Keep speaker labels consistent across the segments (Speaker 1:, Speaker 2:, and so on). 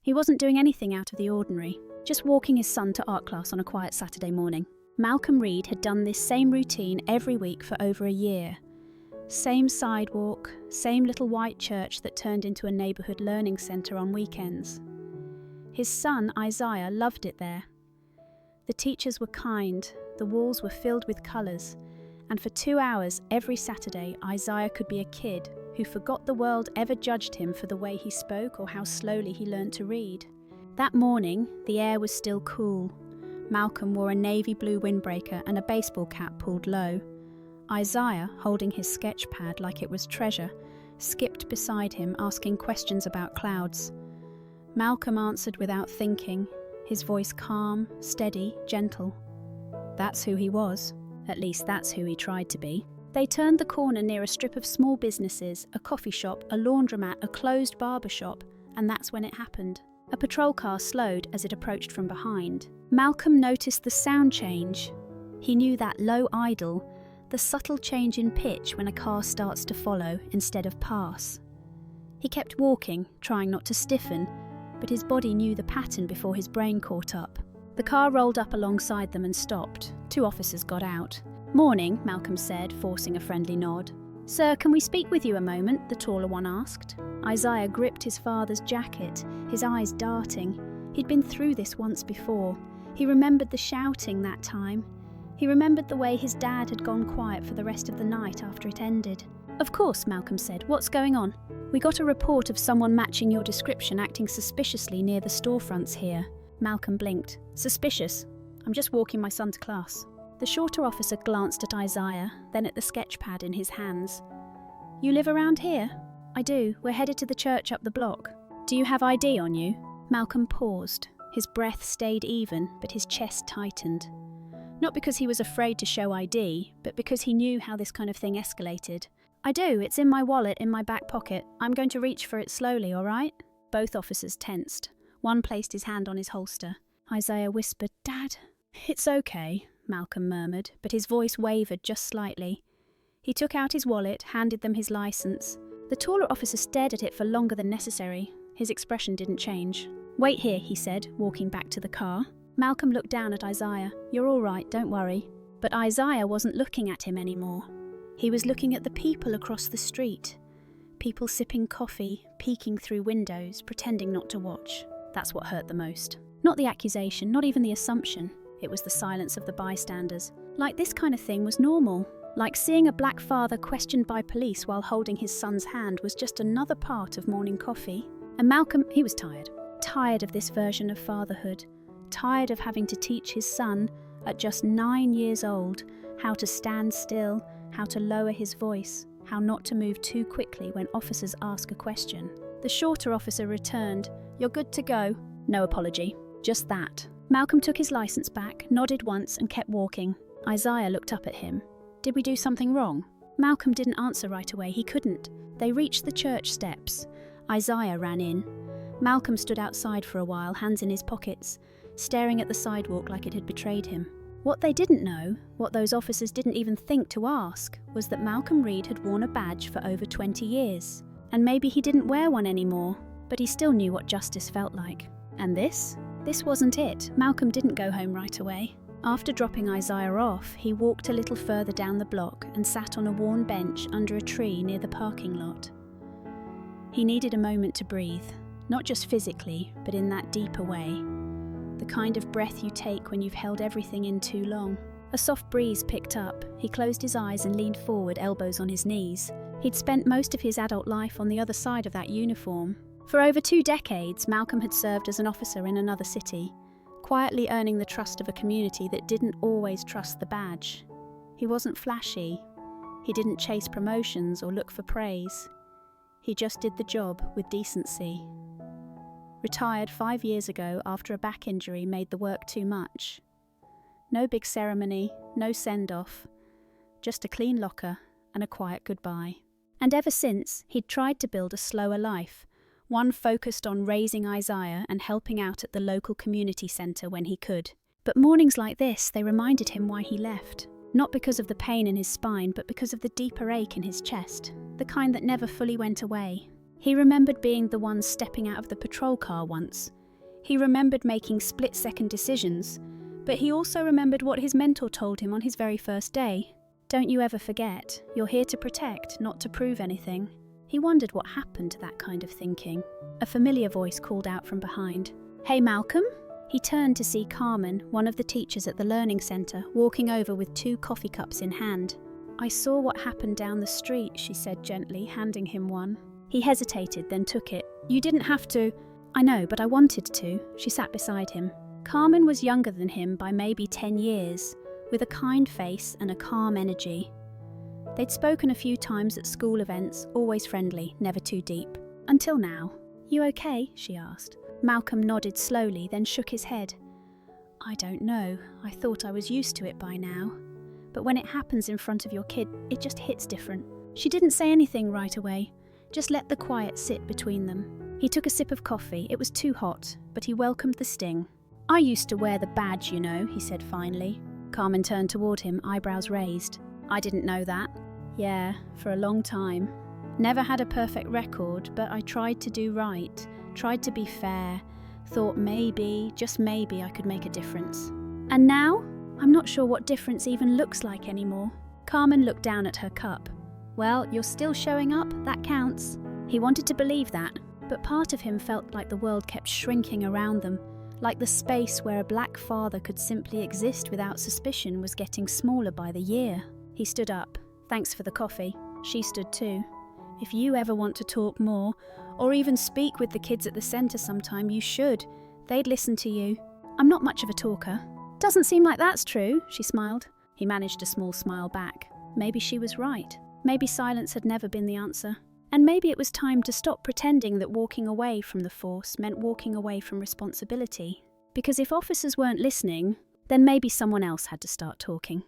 Speaker 1: He wasn't doing anything out of the ordinary, just walking his son to art class on a quiet Saturday morning. Malcolm Reed had done this same routine every week for over a year. Same sidewalk, same little white church that turned into a neighbourhood learning centre on weekends. His son, Isaiah, loved it there. The teachers were kind, the walls were filled with colours, and for 2 hours every Saturday Isaiah could be a kid who forgot the world ever judged him for the way he spoke or how slowly he learned to read. That morning, the air was still cool. Malcolm wore a navy blue windbreaker and a baseball cap pulled low. Isaiah, holding his sketch pad like it was treasure, skipped beside him asking questions about clouds. Malcolm answered without thinking, his voice calm, steady, gentle. That's who he was. At least that's who he tried to be. They turned the corner near a strip of small businesses, a coffee shop, a laundromat, a closed barber shop, and that's when it happened. A patrol car slowed as it approached from behind. Malcolm noticed the sound change. He knew that low idle, the subtle change in pitch when a car starts to follow instead of pass. He kept walking, trying not to stiffen, but his body knew the pattern before his brain caught up. The car rolled up alongside them and stopped. 2 officers got out. "Morning," Malcolm said, forcing a friendly nod. "Sir, can we speak with you a moment?" the taller one asked. Isaiah gripped his father's jacket, his eyes darting. He'd been through this once before. He remembered the shouting that time. He remembered the way his dad had gone quiet for the rest of the night after it ended. "Of course," Malcolm said. "What's going on?" "We got a report of someone matching your description acting suspiciously near the storefronts here." Malcolm blinked. "Suspicious? I'm just walking my son to class." The shorter officer glanced at Isaiah, then at the sketch pad in his hands. "You live around here?" "I do. We're headed to the church up the block." "Do you have ID on you?" Malcolm paused. His breath stayed even, but his chest tightened. Not because he was afraid to show ID, but because he knew how this kind of thing escalated. "I do. It's in my wallet in my back pocket. I'm going to reach for it slowly, all right?" Both officers tensed. One placed his hand on his holster. Isaiah whispered, "Dad." "It's okay," Malcolm murmured, but his voice wavered just slightly. He took out his wallet, handed them his license. The taller officer stared at it for longer than necessary. His expression didn't change. "Wait here," he said, walking back to the car. Malcolm looked down at Isaiah. "You're all right, don't worry." But Isaiah wasn't looking at him anymore. He was looking at the people across the street. People sipping coffee, peeking through windows, pretending not to watch. That's what hurt the most. Not the accusation, not even the assumption. It was the silence of the bystanders. Like this kind of thing was normal. Like seeing a black father questioned by police while holding his son's hand was just another part of morning coffee. And Malcolm, he was tired. Tired of this version of fatherhood. Tired of having to teach his son, at just 9 years old, how to stand still, how to lower his voice, how not to move too quickly when officers ask a question. The shorter officer returned. "You're good to go." No apology. Just that. Malcolm took his license back, nodded once and kept walking. Isaiah looked up at him. "Did we do something wrong?" Malcolm didn't answer right away. He couldn't. They reached the church steps. Isaiah ran in. Malcolm stood outside for a while, hands in his pockets, staring at the sidewalk like it had betrayed him. What they didn't know, what those officers didn't even think to ask, was that Malcolm Reed had worn a badge for over 20 years. And maybe he didn't wear one anymore, but he still knew what justice felt like. And this? This wasn't it. Malcolm didn't go home right away. After dropping Isaiah off, he walked a little further down the block and sat on a worn bench under a tree near the parking lot. He needed a moment to breathe, not just physically, but in that deeper way. The kind of breath you take when you've held everything in too long. A soft breeze picked up. He closed his eyes and leaned forward, elbows on his knees. He'd spent most of his adult life on the other side of that uniform. For over 2 decades, Malcolm had served as an officer in another city, quietly earning the trust of a community that didn't always trust the badge. He wasn't flashy. He didn't chase promotions or look for praise. He just did the job with decency. Retired 5 years ago after a back injury made the work too much. No big ceremony, no send-off, just a clean locker and a quiet goodbye. And ever since, he'd tried to build a slower life, one focused on raising Isaiah and helping out at the local community centre when he could. But mornings like this, they reminded him why he left. Not because of the pain in his spine, but because of the deeper ache in his chest, the kind that never fully went away. He remembered being the one stepping out of the patrol car once. He remembered making split-second decisions, but he also remembered what his mentor told him on his very first day. Don't you ever forget, you're here to protect, not to prove anything. He wondered what happened to that kind of thinking. A familiar voice called out from behind. Hey, Malcolm? He turned to see Carmen, one of the teachers at the learning centre, walking over with 2 coffee cups in hand. I saw what happened down the street, she said gently, handing him one. He hesitated, then took it. You didn't have to. I know, but I wanted to. She sat beside him. Carmen was younger than him by maybe 10 years, with a kind face and a calm energy. They'd spoken a few times at school events, always friendly, never too deep. Until now. You okay? She asked. Malcolm nodded slowly, then shook his head. I don't know. I thought I was used to it by now. But when it happens in front of your kid, it just hits different. She didn't say anything right away. Just let the quiet sit between them. He took a sip of coffee. It was too hot, but he welcomed the sting. I used to wear the badge, you know, he said finally. Carmen turned toward him, eyebrows raised. I didn't know that. Yeah, for a long time. Never had a perfect record, but I tried to do right, tried to be fair, thought maybe, just maybe I could make a difference. And now? I'm not sure what difference even looks like anymore. Carmen looked down at her cup. Well, you're still showing up, that counts. He wanted to believe that, but part of him felt like the world kept shrinking around them, like the space where a black father could simply exist without suspicion was getting smaller by the year. He stood up. Thanks for the coffee. She stood too. If you ever want to talk more, or even speak with the kids at the centre sometime, you should. They'd listen to you. I'm not much of a talker. Doesn't seem like that's true, she smiled. He managed a small smile back. Maybe she was right. Maybe silence had never been the answer. And maybe it was time to stop pretending that walking away from the force meant walking away from responsibility. Because if officers weren't listening, then maybe someone else had to start talking.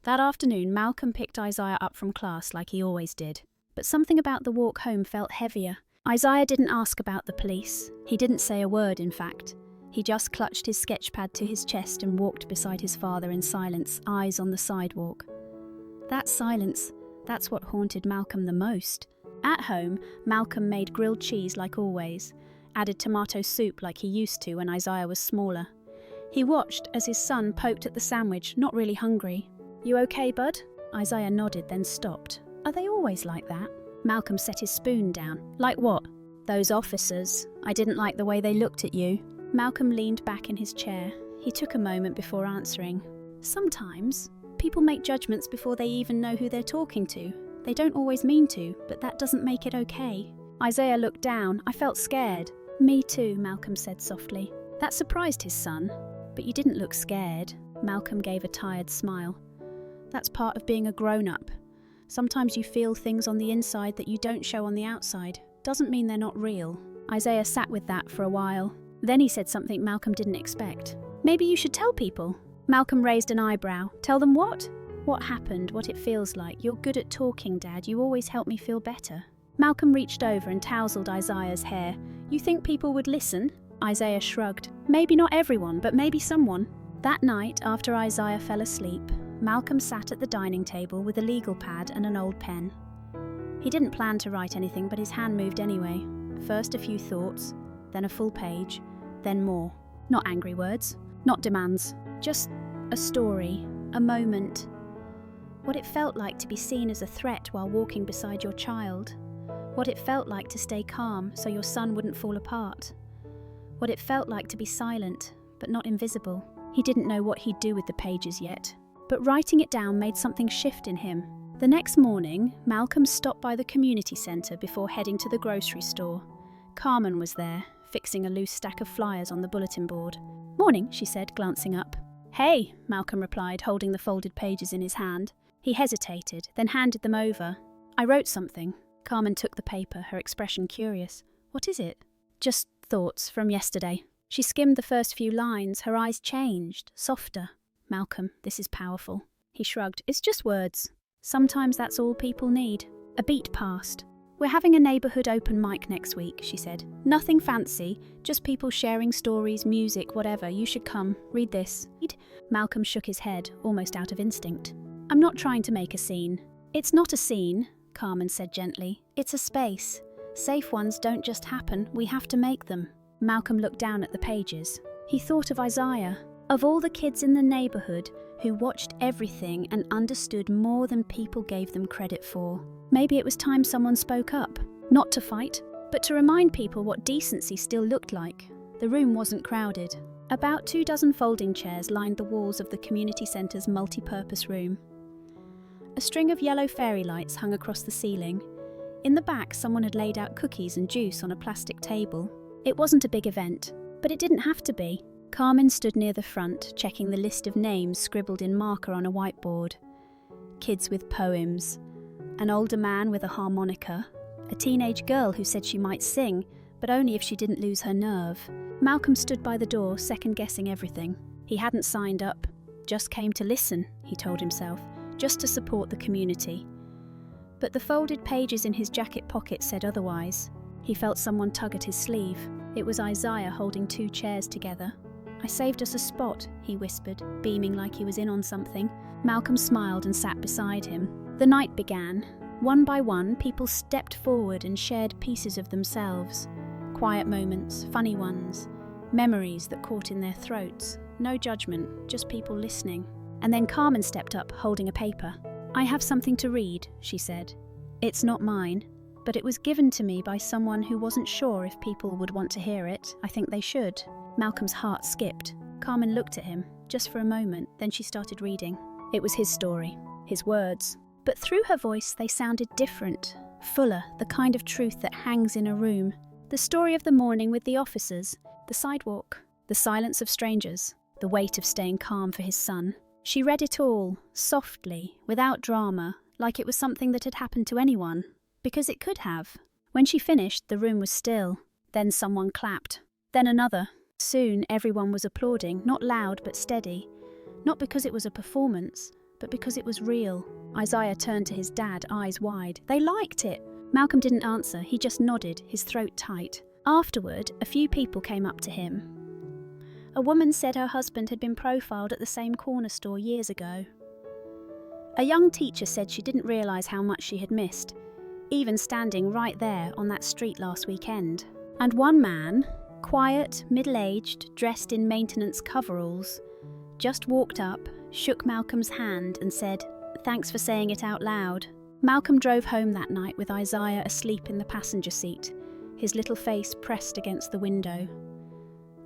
Speaker 1: That afternoon, Malcolm picked Isaiah up from class like he always did. But something about the walk home felt heavier. Isaiah didn't ask about the police. He didn't say a word, in fact. He just clutched his sketchpad to his chest and walked beside his father in silence, eyes on the sidewalk. That silence, that's what haunted Malcolm the most. At home, Malcolm made grilled cheese like always, added tomato soup like he used to when Isaiah was smaller. He watched as his son poked at the sandwich, not really hungry. You okay, bud? Isaiah nodded, then stopped. Are they always like that? Malcolm set his spoon down. Like what? Those officers. I didn't like the way they looked at you. Malcolm leaned back in his chair. He took a moment before answering. Sometimes, people make judgments before they even know who they're talking to. They don't always mean to, but that doesn't make it okay. Isaiah looked down. I felt scared. Me too, Malcolm said softly. That surprised his son. But you didn't look scared. Malcolm gave a tired smile. That's part of being a grown-up. Sometimes you feel things on the inside that you don't show on the outside. Doesn't mean they're not real. Isaiah sat with that for a while. Then he said something Malcolm didn't expect. Maybe you should tell people. Malcolm raised an eyebrow. Tell them what? What happened, what it feels like. You're good at talking, Dad. You always help me feel better. Malcolm reached over and tousled Isaiah's hair. You think people would listen? Isaiah shrugged. Maybe not everyone, but maybe someone. That night, after Isaiah fell asleep, Malcolm sat at the dining table with a legal pad and an old pen. He didn't plan to write anything, but his hand moved anyway. First a few thoughts, then a full page, then more. Not angry words, not demands, just a story, a moment. What it felt like to be seen as a threat while walking beside your child. What it felt like to stay calm so your son wouldn't fall apart. What it felt like to be silent, but not invisible. He didn't know what he'd do with the pages yet. But writing it down made something shift in him. The next morning, Malcolm stopped by the community centre before heading to the grocery store. Carmen was there, fixing a loose stack of flyers on the bulletin board. Morning, she said, glancing up. Hey, Malcolm replied, holding the folded pages in his hand. He hesitated, then handed them over. I wrote something. Carmen took the paper, her expression curious. What is it? Just thoughts from yesterday. She skimmed the first few lines, her eyes changed, softer. Malcolm, this is powerful. He shrugged. It's just words. Sometimes that's all people need. A beat passed. We're having a neighbourhood open mic next week, she said. Nothing fancy, just people sharing stories, music, whatever. You should come. Read this. Malcolm shook his head, almost out of instinct. I'm not trying to make a scene. It's not a scene, Carmen said gently. It's a space. Safe ones don't just happen, we have to make them. Malcolm looked down at the pages. He thought of Isaiah, of all the kids in the neighbourhood who watched everything and understood more than people gave them credit for. Maybe it was time someone spoke up, not to fight, but to remind people what decency still looked like. The room wasn't crowded. About 24 folding chairs lined the walls of the community centre's multi-purpose room. A string of yellow fairy lights hung across the ceiling. In the back, someone had laid out cookies and juice on a plastic table. It wasn't a big event, but it didn't have to be. Carmen stood near the front, checking the list of names scribbled in marker on a whiteboard. Kids with poems, an older man with a harmonica, a teenage girl who said she might sing, but only if she didn't lose her nerve. Malcolm stood by the door, second-guessing everything. He hadn't signed up, just came to listen, he told himself, just to support the community. But the folded pages in his jacket pocket said otherwise. He felt someone tug at his sleeve. It was Isaiah holding 2 chairs together. "I saved us a spot," he whispered, beaming like he was in on something. Malcolm smiled and sat beside him. The night began. One by one, people stepped forward and shared pieces of themselves. Quiet moments, funny ones, memories that caught in their throats. No judgment, just people listening. And then Carmen stepped up, holding a paper. "I have something to read," she said. "It's not mine, but it was given to me by someone who wasn't sure if people would want to hear it. I think they should." Malcolm's heart skipped. Carmen looked at him, just for a moment, then she started reading. It was his story, his words. But through her voice, they sounded different, fuller, the kind of truth that hangs in a room. The story of the morning with the officers, the sidewalk, the silence of strangers, the weight of staying calm for his son. She read it all, softly, without drama, like it was something that had happened to anyone. Because it could have. When she finished, the room was still. Then someone clapped. Then another. Soon everyone was applauding, not loud but steady. Not because it was a performance, but because it was real. Isaiah turned to his dad, eyes wide. They liked it! Malcolm didn't answer, he just nodded, his throat tight. Afterward, a few people came up to him. A woman said her husband had been profiled at the same corner store years ago. A young teacher said she didn't realise how much she had missed, even standing right there on that street last weekend. And one man, quiet, middle-aged, dressed in maintenance coveralls, just walked up, shook Malcolm's hand and said, "Thanks for saying it out loud." Malcolm drove home that night with Isaiah asleep in the passenger seat, his little face pressed against the window.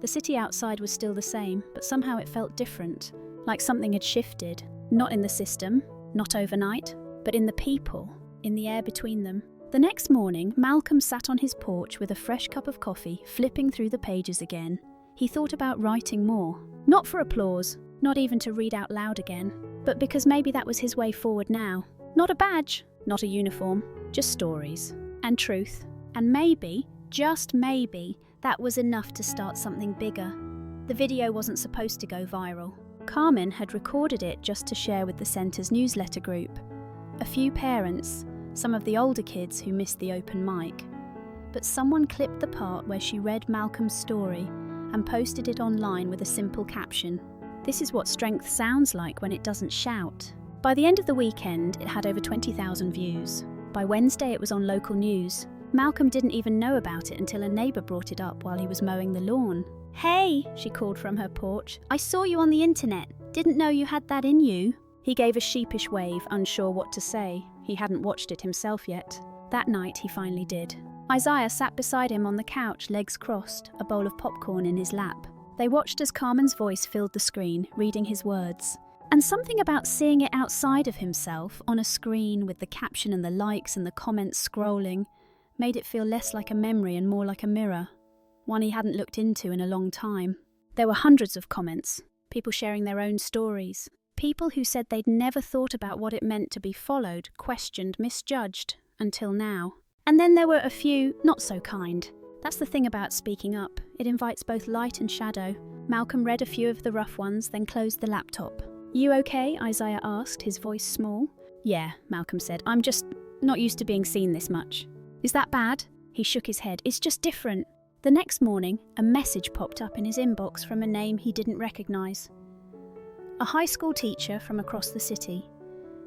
Speaker 1: The city outside was still the same, but somehow it felt different, like something had shifted. Not in the system, not overnight, but in the people, in the air between them. The next morning, Malcolm sat on his porch with a fresh cup of coffee, flipping through the pages again. He thought about writing more. Not for applause, not even to read out loud again, but because maybe that was his way forward now. Not a badge, not a uniform, just stories. And truth. And maybe, just maybe, that was enough to start something bigger. The video wasn't supposed to go viral. Carmen had recorded it just to share with the centre's newsletter group. A few parents, some of the older kids who missed the open mic. But someone clipped the part where she read Malcolm's story and posted it online with a simple caption. "This is what strength sounds like when it doesn't shout." By the end of the weekend, it had over 20,000 views. By Wednesday, it was on local news. Malcolm didn't even know about it until a neighbour brought it up while he was mowing the lawn. "Hey," she called from her porch, "I saw you on the internet. Didn't know you had that in you." He gave a sheepish wave, unsure what to say. He hadn't watched it himself yet. That night, he finally did. Isaiah sat beside him on the couch, legs crossed, a bowl of popcorn in his lap. They watched as Carmen's voice filled the screen, reading his words. And something about seeing it outside of himself, on a screen with the caption and the likes and the comments scrolling, made it feel less like a memory and more like a mirror, one he hadn't looked into in a long time. There were hundreds of comments, people sharing their own stories, people who said they'd never thought about what it meant to be followed, questioned, misjudged, until now. And then there were a few not so kind. That's the thing about speaking up, it invites both light and shadow. Malcolm read a few of the rough ones, then closed the laptop. "You okay?" Isaiah asked, his voice small. "Yeah," Malcolm said. "I'm just not used to being seen this much." "Is that bad?" He shook his head. "It's just different." The next morning, a message popped up in his inbox from a name he didn't recognise. A high school teacher from across the city.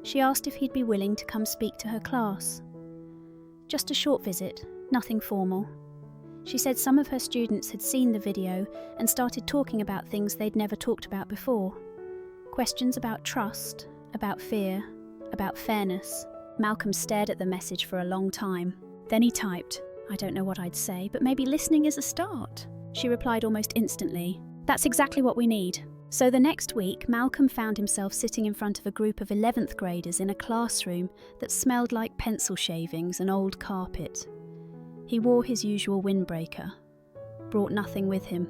Speaker 1: She asked if he'd be willing to come speak to her class. Just a short visit, Nothing formal. She said some of her students had seen the video and started talking about things they'd never talked about before. Questions about trust, about fear, about fairness. Malcolm stared at the message for a long time. Then he typed, "I don't know what I'd say, but maybe listening is a start." She replied almost instantly, "That's exactly what we need." So the next week, Malcolm found himself sitting in front of a group of 11th graders in a classroom that smelled like pencil shavings and old carpet. He wore his usual windbreaker, brought nothing with him.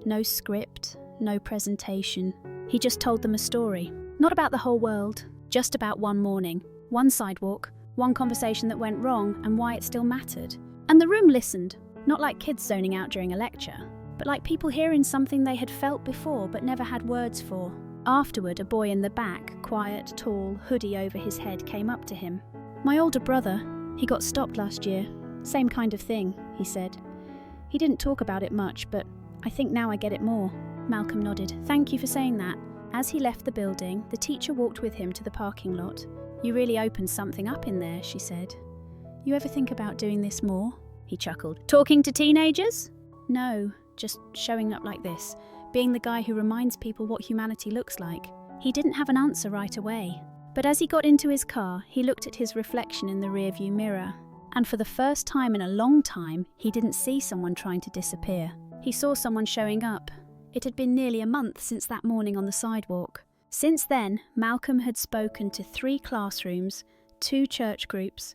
Speaker 1: No script, no presentation. He just told them a story. Not about the whole world, just about one morning, one sidewalk, one conversation that went wrong and why it still mattered. And the room listened, not like kids zoning out during a lecture, but like people hearing something they had felt before but never had words for. Afterward, a boy in the back, quiet, tall, hoodie over his head, came up to him. "My older brother, he got stopped last year. Same kind of thing," he said. "He didn't talk about it much, but I think now I get it more." Malcolm nodded. "Thank you for saying that." As he left the building, the teacher walked with him to the parking lot. "You really opened something up in there," she said. "You ever think about doing this more?" He chuckled. "Talking to teenagers?" "No, just showing up like this, being the guy who reminds people what humanity looks like." He didn't have an answer right away, but as he got into his car, he looked at his reflection in the rearview mirror. And for the first time in a long time, he didn't see someone trying to disappear. He saw someone showing up. It had been nearly a month since that morning on the sidewalk. Since then, Malcolm had spoken to 3 classrooms, 2 church groups,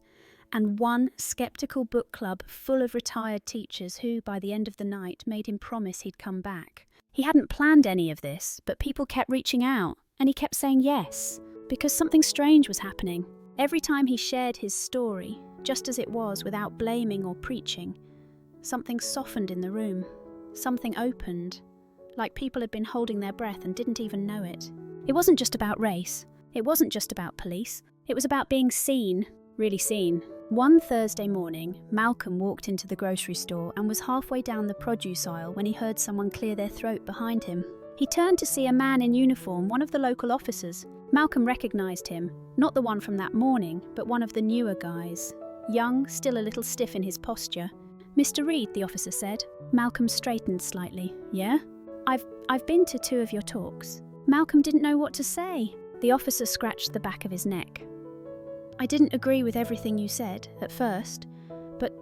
Speaker 1: and 1 skeptical book club full of retired teachers who, by the end of the night, made him promise he'd come back. He hadn't planned any of this, but people kept reaching out, and he kept saying yes, because something strange was happening. Every time he shared his story, just as it was, without blaming or preaching, something softened in the room. Something opened, like people had been holding their breath and didn't even know it. It wasn't just about race. It wasn't just about police. It was about being seen, really seen. One Thursday morning, Malcolm walked into the grocery store and was halfway down the produce aisle when he heard someone clear their throat behind him. He turned to see a man in uniform, one of the local officers. Malcolm recognised him, not the one from that morning, but one of the newer guys. Young, still a little stiff in his posture. "Mr. Reed," the officer said. Malcolm straightened slightly. "Yeah? I've been to 2 of your talks." Malcolm didn't know what to say. The officer scratched the back of his neck. "I didn't agree with everything you said, at first, but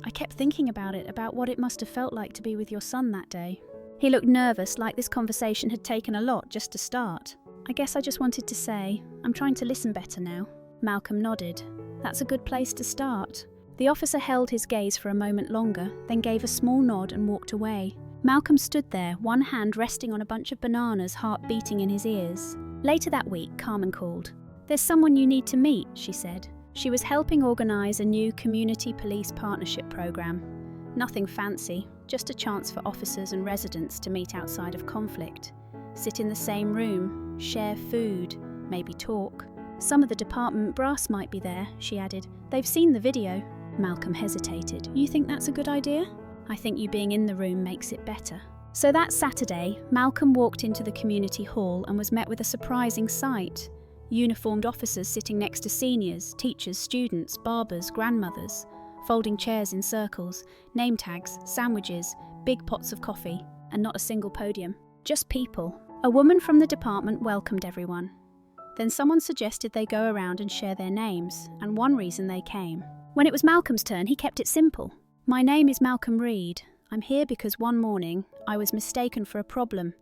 Speaker 1: I kept thinking about it, about what it must have felt like to be with your son that day." He looked nervous, like this conversation had taken a lot just to start. "I guess I just wanted to say, I'm trying to listen better now." Malcolm nodded. "That's a good place to start." The officer held his gaze for a moment longer, then gave a small nod and walked away. Malcolm stood there, one hand resting on a bunch of bananas, heart beating in his ears. Later that week, Carmen called. "There's someone you need to meet," she said. She was helping organise a new community police partnership programme. Nothing fancy, just a chance for officers and residents to meet outside of conflict. Sit in the same room, share food, maybe talk. "Some of the department brass might be there," she added. "They've seen the video." Malcolm hesitated. "You think that's a good idea?" "I think you being in the room makes it better." So that Saturday, Malcolm walked into the community hall and was met with a surprising sight. Uniformed officers sitting next to seniors, teachers, students, barbers, grandmothers, folding chairs in circles, name tags, sandwiches, big pots of coffee, and not a single podium. Just people. A woman from the department welcomed everyone. Then someone suggested they go around and share their names, and one reason they came. When it was Malcolm's turn, he kept it simple. "My name is Malcolm Reed. I'm here because one morning I was mistaken for a problem,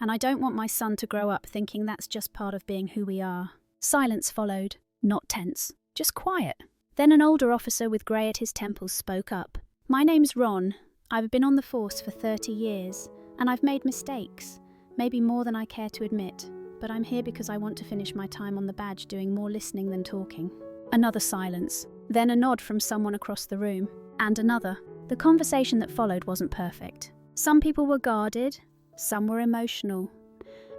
Speaker 1: and I don't want my son to grow up thinking that's just part of being who we are." Silence followed, not tense, just quiet. Then an older officer with grey at his temples spoke up. "My name's Ron. I've been on the force for 30 years, and I've made mistakes, maybe more than I care to admit, but I'm here because I want to finish my time on the badge doing more listening than talking." Another silence, then a nod from someone across the room, and another. The conversation that followed wasn't perfect. Some people were guarded, some were emotional.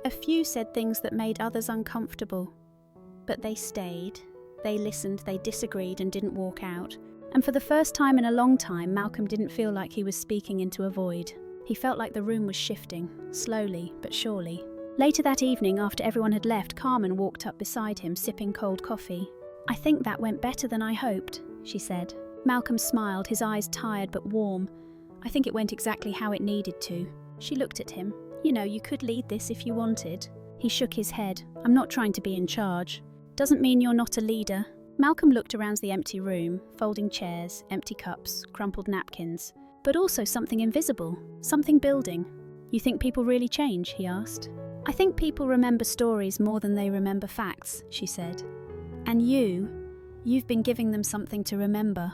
Speaker 1: A few said things that made others uncomfortable. But they stayed, they listened, they disagreed and didn't walk out. And for the first time in a long time, Malcolm didn't feel like he was speaking into a void. He felt like the room was shifting, slowly but surely. Later that evening, after everyone had left, Carmen walked up beside him, sipping cold coffee. "I think that went better than I hoped," she said. Malcolm smiled, his eyes tired but warm. I think it went exactly how it needed to. She looked at him. You know, you could lead this if you wanted. He shook his head. I'm not trying to be in charge. Doesn't mean you're not a leader. Malcolm looked around the empty room, folding chairs, empty cups, crumpled napkins. But also something invisible, something building. You think people really change? He asked. I think people remember stories more than they remember facts, she said. And you've been giving them something to remember.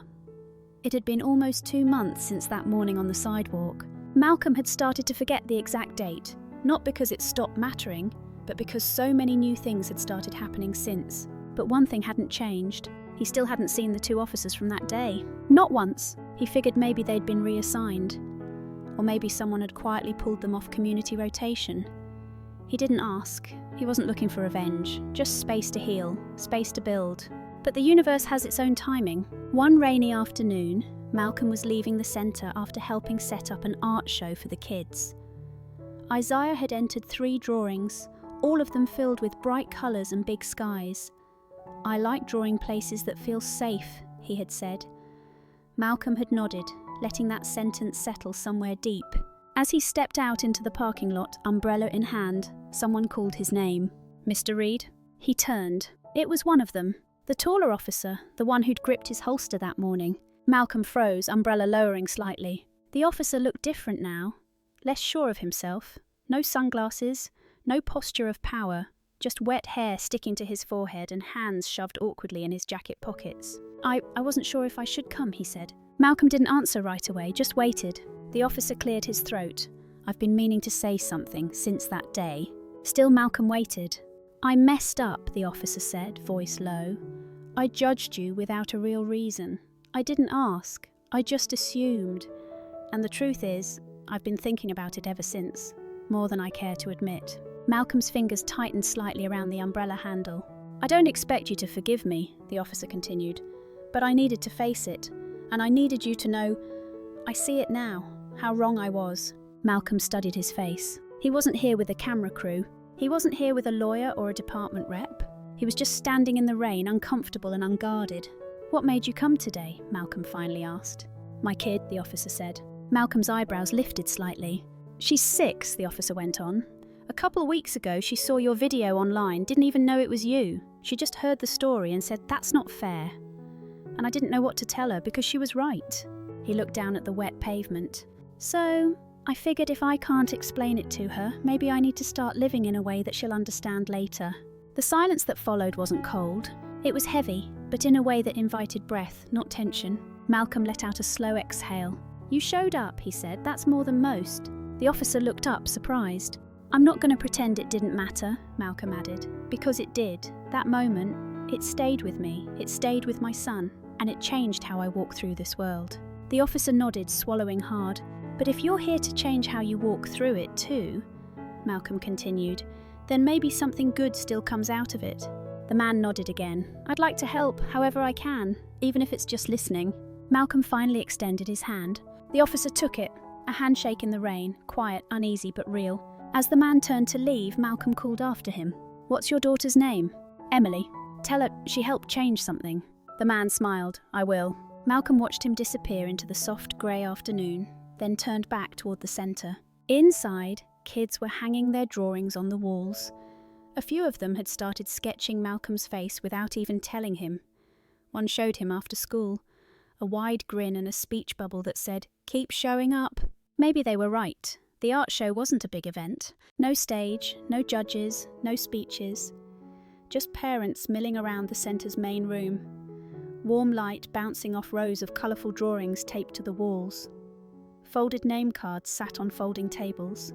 Speaker 1: It had been almost 2 months since that morning on the sidewalk. Malcolm had started to forget the exact date, not because it stopped mattering, but because so many new things had started happening since. But one thing hadn't changed. He still hadn't seen the 2 officers from that day. Not once. He figured maybe they'd been reassigned. Or maybe someone had quietly pulled them off community rotation. He didn't ask. He wasn't looking for revenge, just space to heal, space to build. But the universe has its own timing. One rainy afternoon, Malcolm was leaving the centre after helping set up an art show for the kids. Isaiah had entered 3 drawings, all of them filled with bright colours and big skies. I like drawing places that feel safe, he had said. Malcolm had nodded, letting that sentence settle somewhere deep. As he stepped out into the parking lot, umbrella in hand, someone called his name. Mr. Reed? He turned. It was one of them. The taller officer, the one who'd gripped his holster that morning. Malcolm froze, umbrella lowering slightly. The officer looked different now, less sure of himself. No sunglasses, no posture of power, just wet hair sticking to his forehead and hands shoved awkwardly in his jacket pockets. I wasn't sure if I should come, he said. Malcolm didn't answer right away, just waited. The officer cleared his throat. I've been meaning to say something since that day. Still Malcolm waited. I messed up, the officer said, voice low. I judged you without a real reason. I didn't ask. I just assumed. And the truth is, I've been thinking about it ever since. More than I care to admit. Malcolm's fingers tightened slightly around the umbrella handle. I don't expect you to forgive me, the officer continued. But I needed to face it. And I needed you to know, I see it now, how wrong I was. Malcolm studied his face. He wasn't here with a camera crew. He wasn't here with a lawyer or a department rep. He was just standing in the rain, uncomfortable and unguarded. What made you come today? Malcolm finally asked. My kid, the officer said. Malcolm's eyebrows lifted slightly. She's 6, the officer went on. A couple of weeks ago, she saw your video online, didn't even know it was you. She just heard the story and said, that's not fair. And I didn't know what to tell her because she was right. He looked down at the wet pavement. So, I figured if I can't explain it to her, maybe I need to start living in a way that she'll understand later. The silence that followed wasn't cold. It was heavy, but in a way that invited breath, not tension. Malcolm let out a slow exhale. You showed up, he said. That's more than most. The officer looked up, surprised. I'm not going to pretend it didn't matter, Malcolm added. Because it did. That moment, it stayed with me. It stayed with my son. And it changed how I walk through this world. The officer nodded, swallowing hard. But if you're here to change how you walk through it too, Malcolm continued, then maybe something good still comes out of it. The man nodded again. I'd like to help, however I can, even if it's just listening. Malcolm finally extended his hand. The officer took it, a handshake in the rain, quiet, uneasy but real. As the man turned to leave, Malcolm called after him. What's your daughter's name? Emily. Tell her she helped change something. The man smiled. I will. Malcolm watched him disappear into the soft grey afternoon, then turned back toward the centre. Inside, kids were hanging their drawings on the walls. A few of them had started sketching Malcolm's face without even telling him. One showed him after school, a wide grin and a speech bubble that said, "Keep showing up." Maybe they were right. The art show wasn't a big event. No stage, no judges, no speeches. Just parents milling around the centre's main room. Warm light bouncing off rows of colourful drawings taped to the walls. Folded name cards sat on folding tables.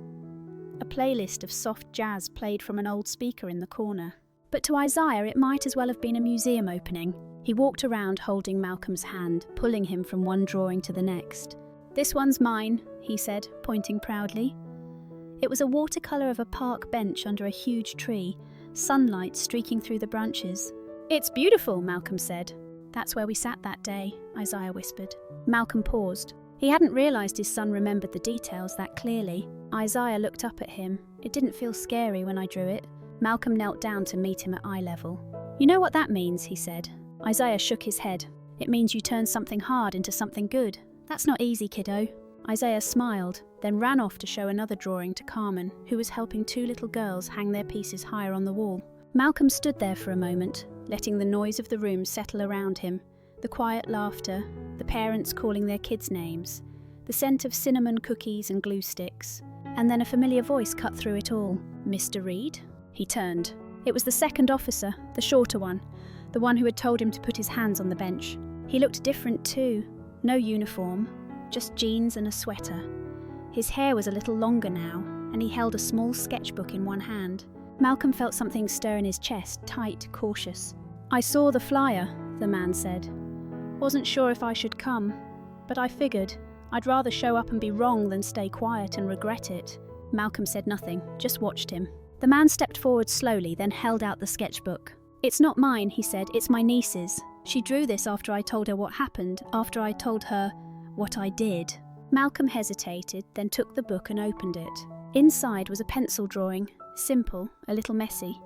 Speaker 1: A playlist of soft jazz played from an old speaker in the corner. But to Isaiah it might as well have been a museum opening. He walked around holding Malcolm's hand, pulling him from one drawing to the next. This one's mine, he said, pointing proudly. It was a watercolour of a park bench under a huge tree, sunlight streaking through the branches. It's beautiful, Malcolm said. That's where we sat that day, Isaiah whispered. Malcolm paused. He hadn't realised his son remembered the details that clearly. Isaiah looked up at him. It didn't feel scary when I drew it. Malcolm knelt down to meet him at eye level. You know what that means, he said. Isaiah shook his head. It means you turn something hard into something good. That's not easy, kiddo. Isaiah smiled, then ran off to show another drawing to Carmen, who was helping two little girls hang their pieces higher on the wall. Malcolm stood there for a moment, letting the noise of the room settle around him, the quiet laughter, the parents calling their kids' names, the scent of cinnamon cookies and glue sticks, and then a familiar voice cut through it all. "Mr. Reed?" He turned. It was the second officer, the shorter one, the one who had told him to put his hands on the bench. He looked different too. No uniform, just jeans and a sweater. His hair was a little longer now, and he held a small sketchbook in one hand. Malcolm felt something stir in his chest, tight, cautious. "I saw the flyer," the man said. "Wasn't sure if I should come, but I figured I'd rather show up and be wrong than stay quiet and regret it." Malcolm said nothing, just watched him. The man stepped forward slowly, then held out the sketchbook. "It's not mine," he said, "it's my niece's. She drew this after I told her what happened, after I told her what I did." Malcolm hesitated, then took the book and opened it. Inside was a pencil drawing, simple, a little messy.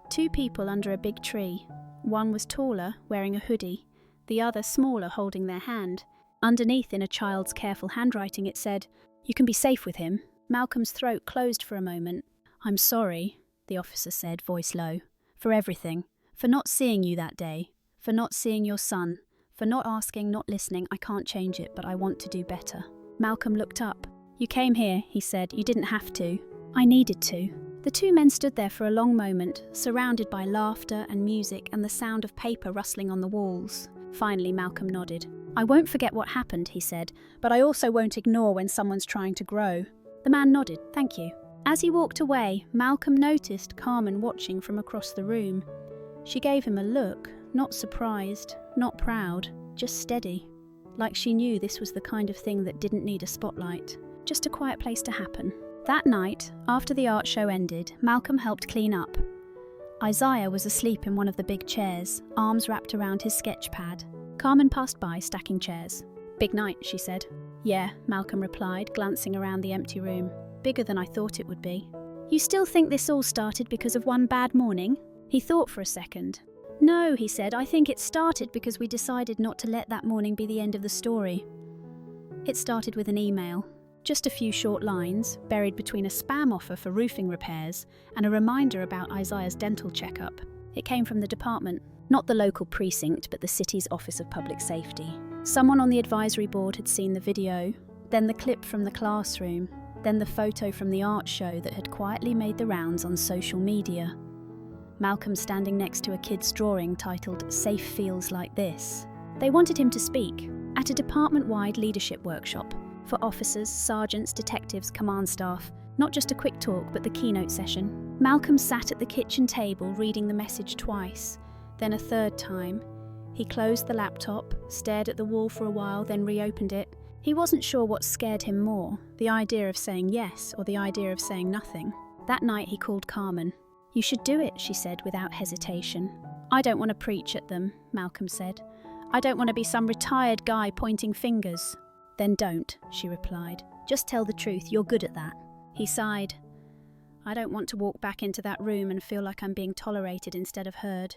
Speaker 1: Two people under a big tree. One was taller, wearing a hoodie, the other smaller, holding their hand. Underneath, in a child's careful handwriting, it said, "You can be safe with him." Malcolm's throat closed for a moment. "I'm sorry," the officer said, voice low, "for everything, for not seeing you that day, for not seeing your son, for not asking, not listening. I can't change it, but I want to do better." Malcolm looked up. "You came here," he said. "You didn't have to." "I needed to." The two men stood there for a long moment, surrounded by laughter and music and the sound of paper rustling on the walls. Finally, Malcolm nodded. "I won't forget what happened," he said, "but I also won't ignore when someone's trying to grow." The man nodded. "Thank you." As he walked away, Malcolm noticed Carmen watching from across the room. She gave him a look, not surprised, not proud, just steady, like she knew this was the kind of thing that didn't need a spotlight, just a quiet place to happen. That night, after the art show ended, Malcolm helped clean up. Isaiah was asleep in one of the big chairs, arms wrapped around his sketch pad. Carmen passed by, stacking chairs. "Big night," she said. "Yeah," Malcolm replied, glancing around the empty room. "Bigger than I thought it would be." "You still think this all started because of one bad morning?" He thought for a second. "No," he said, "I think it started because we decided not to let that morning be the end of the story." It started with an email. Just a few short lines, buried between a spam offer for roofing repairs and a reminder about Isaiah's dental checkup. It came from the department, not the local precinct, but the city's Office of Public Safety. Someone on the advisory board had seen the video, then the clip from the classroom, then the photo from the art show that had quietly made the rounds on social media. Malcolm standing next to a kid's drawing titled "Safe Feels Like This." They wanted him to speak at a department-wide leadership workshop for officers, sergeants, detectives, command staff. Not just a quick talk, but the keynote session. Malcolm sat at the kitchen table reading the message twice, then a third time. He closed the laptop, stared at the wall for a while, then reopened it. He wasn't sure what scared him more, the idea of saying yes or the idea of saying nothing. That night he called Carmen. "You should do it," she said without hesitation. "I don't want to preach at them," Malcolm said. "I don't want to be some retired guy pointing fingers." "Then don't," she replied. "Just tell the truth, you're good at that." He sighed. "I don't want to walk back into that room and feel like I'm being tolerated instead of heard."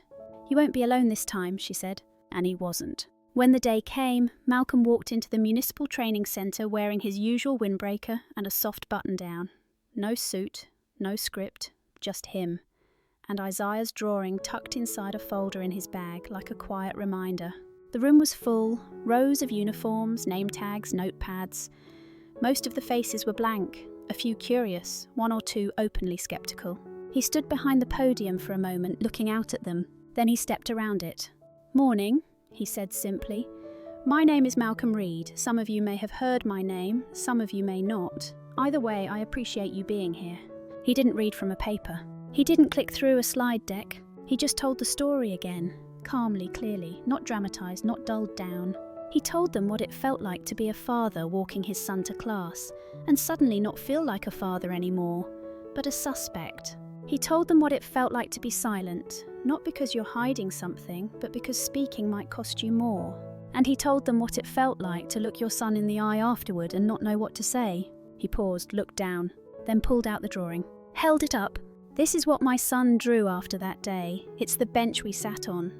Speaker 1: "You won't be alone this time," she said. And he wasn't. When the day came, Malcolm walked into the municipal training centre wearing his usual windbreaker and a soft button-down. No suit, no script, just him. And Isaiah's drawing tucked inside a folder in his bag like a quiet reminder. The room was full, rows of uniforms, name tags, notepads. Most of the faces were blank, a few curious, one or two openly sceptical. He stood behind the podium for a moment, looking out at them. Then he stepped around it. "Morning," he said simply. "My name is Malcolm Reed. Some of you may have heard my name, some of you may not. Either way, I appreciate you being here." He didn't read from a paper. He didn't click through a slide deck. He just told the story again, calmly, clearly, not dramatised, not dulled down. He told them what it felt like to be a father walking his son to class, and suddenly not feel like a father anymore, but a suspect. He told them what it felt like to be silent, not because you're hiding something, but because speaking might cost you more. And he told them what it felt like to look your son in the eye afterward and not know what to say. He paused, looked down, then pulled out the drawing, held it up. "This is what my son drew after that day. It's the bench we sat on.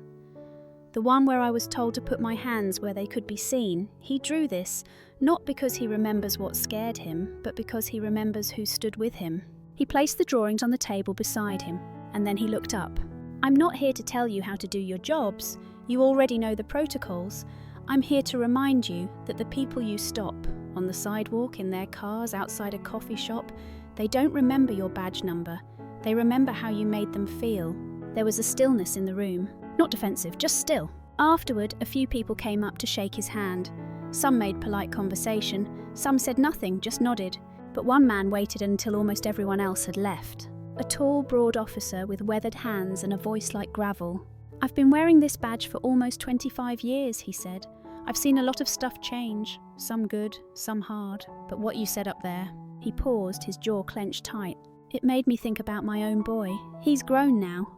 Speaker 1: The one where I was told to put my hands where they could be seen. He drew this, not because he remembers what scared him, but because he remembers who stood with him. He placed the drawings on the table beside him, and then he looked up. I'm not here to tell you how to do your jobs. You already know the protocols. I'm here to remind you that the people you stop, on the sidewalk, in their cars, outside a coffee shop, they don't remember your badge number. They remember how you made them feel. There was a stillness in the room. Not defensive, just still. Afterward, a few people came up to shake his hand. Some made polite conversation, some said nothing, just nodded. But one man waited until almost everyone else had left. A tall, broad officer with weathered hands and a voice like gravel. I've been wearing this badge for almost 25 years, he said. I've seen a lot of stuff change, some good, some hard. But what you said up there, he paused, his jaw clenched tight. It made me think about my own boy. He's grown now.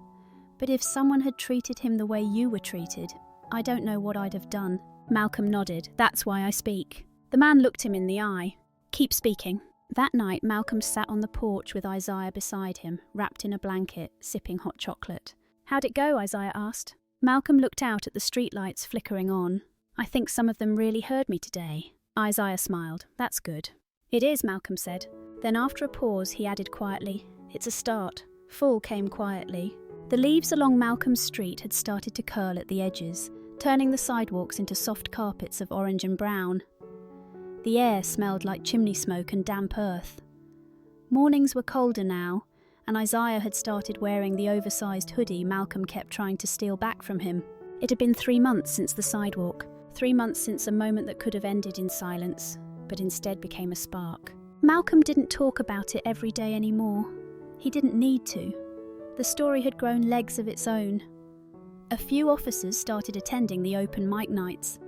Speaker 1: But if someone had treated him the way you were treated, I don't know what I'd have done. Malcolm nodded. That's why I speak. The man looked him in the eye. Keep speaking. That night, Malcolm sat on the porch with Isaiah beside him, wrapped in a blanket, sipping hot chocolate. How'd it go? Isaiah asked. Malcolm looked out at the streetlights flickering on. I think some of them really heard me today. Isaiah smiled. That's good. It is, Malcolm said. Then after a pause, he added quietly, it's a start. Fall came quietly. The leaves along Malcolm's street had started to curl at the edges, turning the sidewalks into soft carpets of orange and brown. The air smelled like chimney smoke and damp earth. Mornings were colder now, and Isaiah had started wearing the oversized hoodie Malcolm kept trying to steal back from him. It had been 3 months since the sidewalk, 3 months since a moment that could have ended in silence, but instead became a spark. Malcolm didn't talk about it every day anymore. He didn't need to. The story had grown legs of its own. A few officers started attending the open mic nights.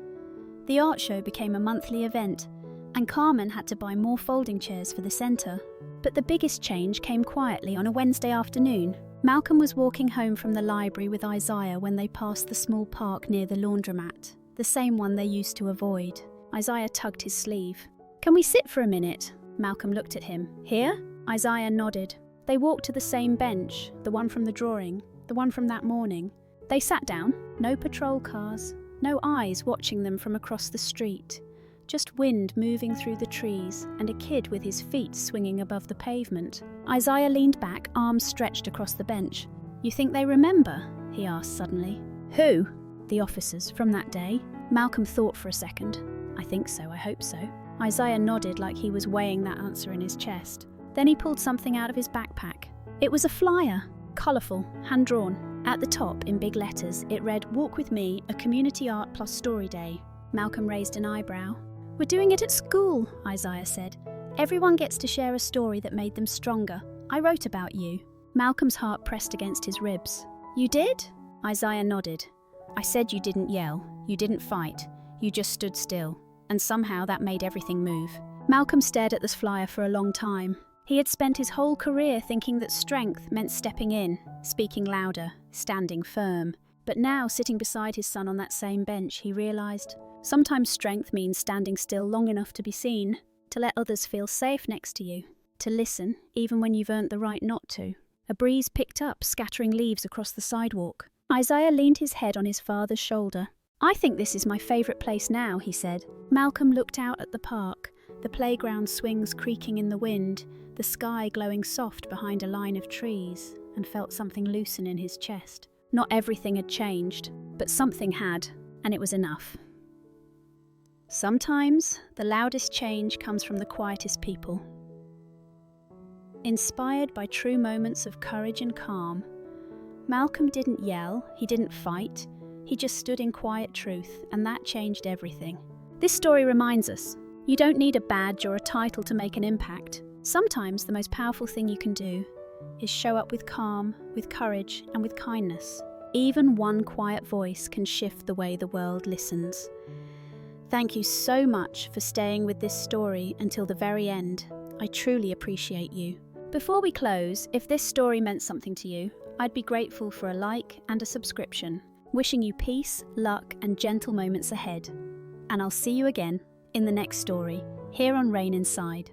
Speaker 1: The art show became a monthly event, and Carmen had to buy more folding chairs for the centre. But the biggest change came quietly on a Wednesday afternoon. Malcolm was walking home from the library with Isaiah when they passed the small park near the laundromat, the same one they used to avoid. Isaiah tugged his sleeve. Can we sit for a minute? Malcolm looked at him. Here? Isaiah nodded. They walked to the same bench, the one from the drawing, the one from that morning. They sat down. No patrol cars, no eyes watching them from across the street. Just wind moving through the trees and a kid with his feet swinging above the pavement. Isaiah leaned back, arms stretched across the bench. You think they remember? He asked suddenly. Who? The officers from that day. Malcolm thought for a second. I think so, I hope so. Isaiah nodded like he was weighing that answer in his chest. Then he pulled something out of his backpack. It was a flyer, colourful, hand-drawn. At the top, in big letters, it read, Walk with me, a community art plus story day. Malcolm raised an eyebrow. We're doing it at school, Isaiah said. Everyone gets to share a story that made them stronger. I wrote about you. Malcolm's heart pressed against his ribs. You did? Isaiah nodded. I said you didn't yell, you didn't fight, you just stood still. And somehow that made everything move. Malcolm stared at this flyer for a long time. He had spent his whole career thinking that strength meant stepping in, speaking louder, standing firm. But now, sitting beside his son on that same bench, he realised sometimes strength means standing still long enough to be seen, to let others feel safe next to you, to listen even when you've earned the right not to. A breeze picked up, scattering leaves across the sidewalk. Isaiah leaned his head on his father's shoulder. I think this is my favourite place now, he said. Malcolm looked out at the park, the playground swings creaking in the wind, the sky glowing soft behind a line of trees, and felt something loosen in his chest. Not everything had changed, but something had, and it was enough. Sometimes, the loudest change comes from the quietest people. Inspired by true moments of courage and calm, Malcolm didn't yell, he didn't fight, he just stood in quiet truth, and that changed everything. This story reminds us, you don't need a badge or a title to make an impact. Sometimes the most powerful thing you can do is show up with calm, with courage, and with kindness. Even one quiet voice can shift the way the world listens. Thank you so much for staying with this story until the very end. I truly appreciate you. Before we close, if this story meant something to you, I'd be grateful for a like and a subscription. Wishing you peace, luck, and gentle moments ahead. And I'll see you again in the next story, here on Rain Inside.